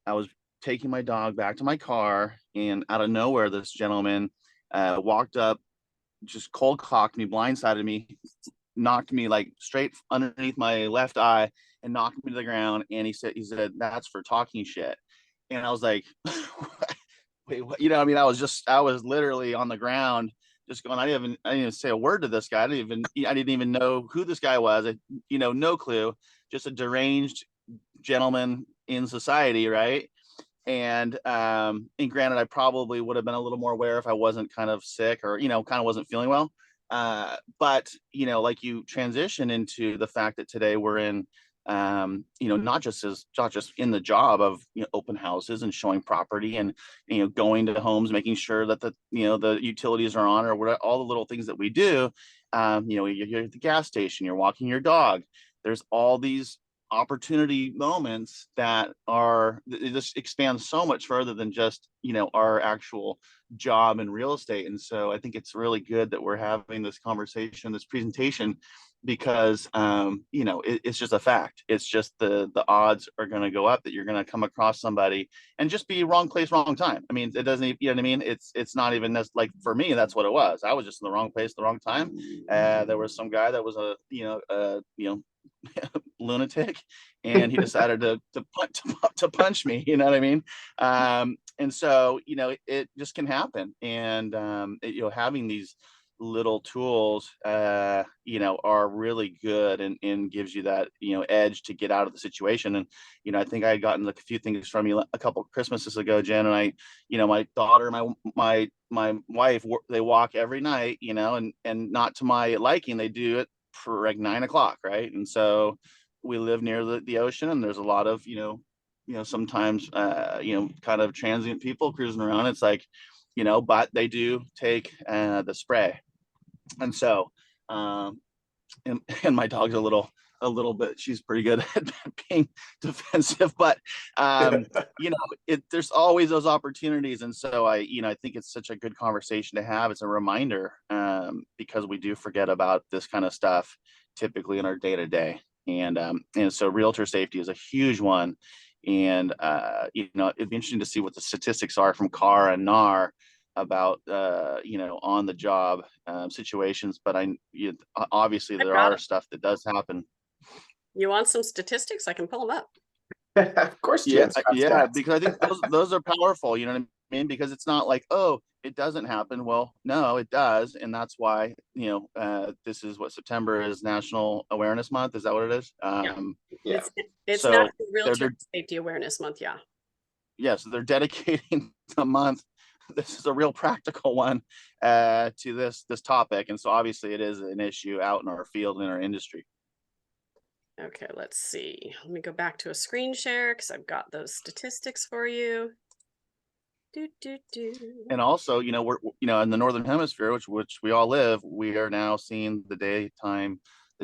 I was taking my dog back to my car, and out of nowhere, this gentleman walked up, just cold cocked me, blindsided me, knocked me like straight underneath my left eye and knocked me to the ground. And he said, that's for talking shit. And I was like, wait, what? I mean, I was literally on the ground just going, I didn't even say a word to this guy. I didn't even know who this guy was. No clue, just a deranged gentleman in society. Right. And granted, I probably would have been a little more aware if I wasn't kind of sick or, kind of wasn't feeling well. But, like you transition into the fact that today we're in, not just in the job of, open houses and showing property and, going to homes, making sure that the utilities are on, or what, all the little things that we do. You're at the gas station, you're walking your dog. There's all these opportunity moments that are, it just expands so much further than just, our actual job in real estate. And so I think it's really good that we're having this conversation, this presentation, because it's just a fact. It's just the odds are going to go up that you're going to come across somebody and just be wrong place, wrong time. I mean, it doesn't, you know what I mean? It's not even this, like, for me, that's what it was. I was just in the wrong place, the wrong time. There was some guy that was lunatic, and he decided to punch me. You know what I mean? And so it just can happen. And having these little tools are really good, and gives you that edge to get out of the situation. And I think I had gotten a few things from you a couple of Christmases ago, Jen, and I my daughter, my wife, they walk every night, and not to my liking. They do it for like 9 o'clock, right? And so we live near the ocean, and there's a lot of sometimes kind of transient people cruising around. It's like but they do take the spray. And so and my dog's a little bit, she's pretty good at being defensive, but there's always those opportunities. And so I think it's such a good conversation to have. It's a reminder, because we do forget about this kind of stuff typically in our day-to-day. And so realtor safety is a huge one. And it'd be interesting to see what the statistics are from CAR and NAR about on the job situations. But obviously there are stuff that does happen. You want some statistics? I can pull them up. Of course, yeah, because I think those are powerful. You know what I mean? Because it's not like, oh, it doesn't happen. Well, no, it does, and that's why this is what September is, National Awareness Month. Is that what it is? Yeah. It's so National Realtor Safety Awareness Month. Yeah. Yeah, so they're dedicating a month. This is a real practical one to this topic, and so obviously it is an issue out in our field, in our industry. Okay, let's see. Let me go back to a screen share because I've got those statistics for you. And also, we're in the northern hemisphere, which we all live, we are now seeing the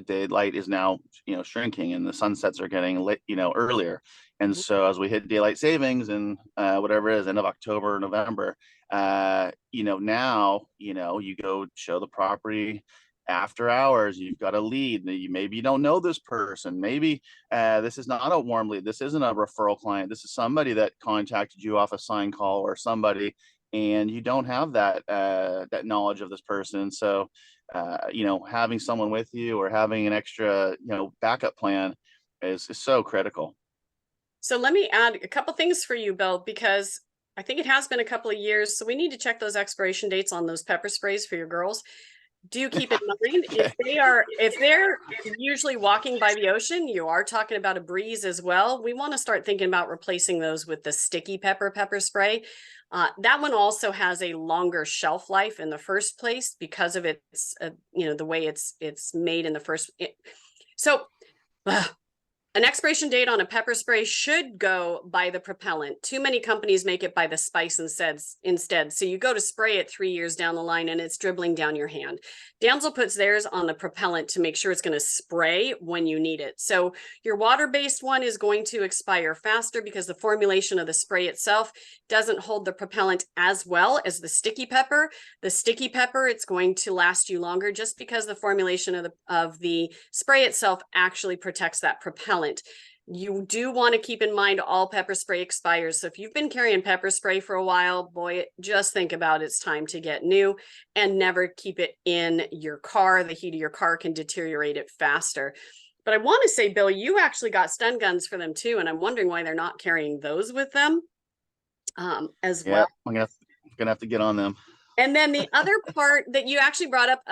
daylight is now shrinking, and the sunsets are getting late, earlier. And so as we hit daylight savings and whatever it is, end of October, November, now you go show the property after hours. You've got a lead. Maybe you don't know this person. Maybe this is not a warm lead. This isn't a referral client. This is somebody that contacted you off a sign call or somebody, and you don't have that knowledge of this person. So having someone with you or having an extra backup plan is so critical. So let me add a couple things for you, Bill, because I think it has been a couple of years, so we need to check those expiration dates on those pepper sprays for your girls. Do keep in mind, okay, if they're usually walking by the ocean, you are talking about a breeze as well. We want to start thinking about replacing those with the sticky pepper spray. That one also has a longer shelf life in the first place because of its the way it's made in the first. An expiration date on a pepper spray should go by the propellant. Too many companies make it by the spice instead. So you go to spray it 3 years down the line and it's dribbling down your hand. Damsel puts theirs on the propellant to make sure it's going to spray when you need it. So your water-based one is going to expire faster because the formulation of the spray itself doesn't hold the propellant as well as the sticky pepper. The sticky pepper, it's going to last you longer just because the formulation of the spray itself actually protects that propellant. You do want to keep in mind all pepper spray expires. So if you've been carrying pepper spray for a while, boy, just think about it's time to get new, and never keep it in your car. The heat of your car can deteriorate it faster. But I want to say, Bill, you actually got stun guns for them too, and I'm wondering why they're not carrying those with them as well. I'm gonna have to get on them. And then the other part that you actually brought up,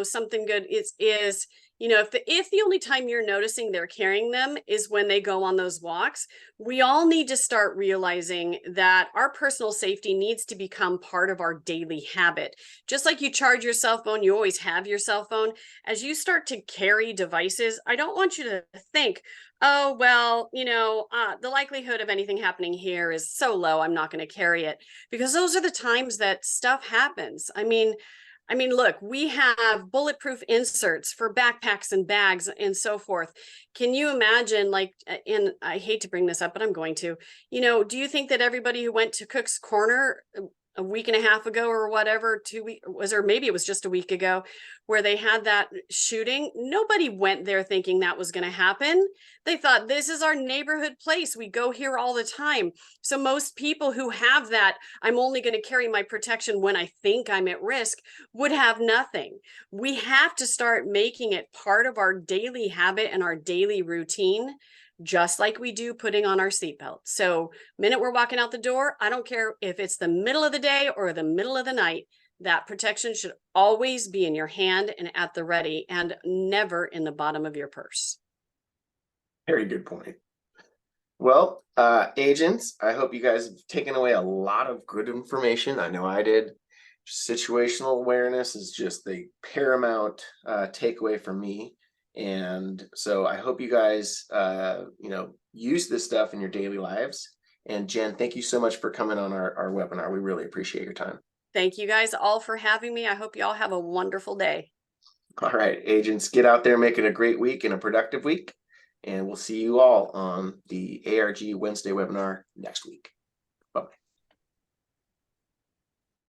something good is if the only time you're noticing they're carrying them is when they go on those walks, we all need to start realizing that our personal safety needs to become part of our daily habit. Just like you charge your cell phone, you always have your cell phone. As you start to carry devices, I don't want you to think, oh, well, the likelihood of anything happening here is so low, I'm not going to carry it. Because those are the times that stuff happens. I mean, I mean, look, we have bulletproof inserts for backpacks and bags and so forth. Can you imagine, like, and I hate to bring this up, but I'm going to, do you think that everybody who went to Cook's Corner a week and a half ago or whatever, 2 weeks was, or maybe it was just a week ago, where they had that shooting, nobody went there thinking that was going to happen. They thought, this is our neighborhood place. We go here all the time. So most people who have that, I'm only going to carry my protection when I think I'm at risk, would have nothing. We have to start making it part of our daily habit and our daily routine, just like we do putting on our seatbelt. So minute we're walking out the door, I don't care if it's the middle of the day or the middle of the night, that protection should always be in your hand and at the ready, and never in the bottom of your purse. Very good point. Well, agents, I hope you guys have taken away a lot of good information. I know I did. Situational awareness is just the paramount takeaway for me. And so I hope you guys, use this stuff in your daily lives. And Jen, thank you so much for coming on our webinar. We really appreciate your time. Thank you guys all for having me. I hope you all have a wonderful day. All right, agents, get out there making a great week and a productive week. And we'll see you all on the ARG Wednesday webinar next week. Bye-bye.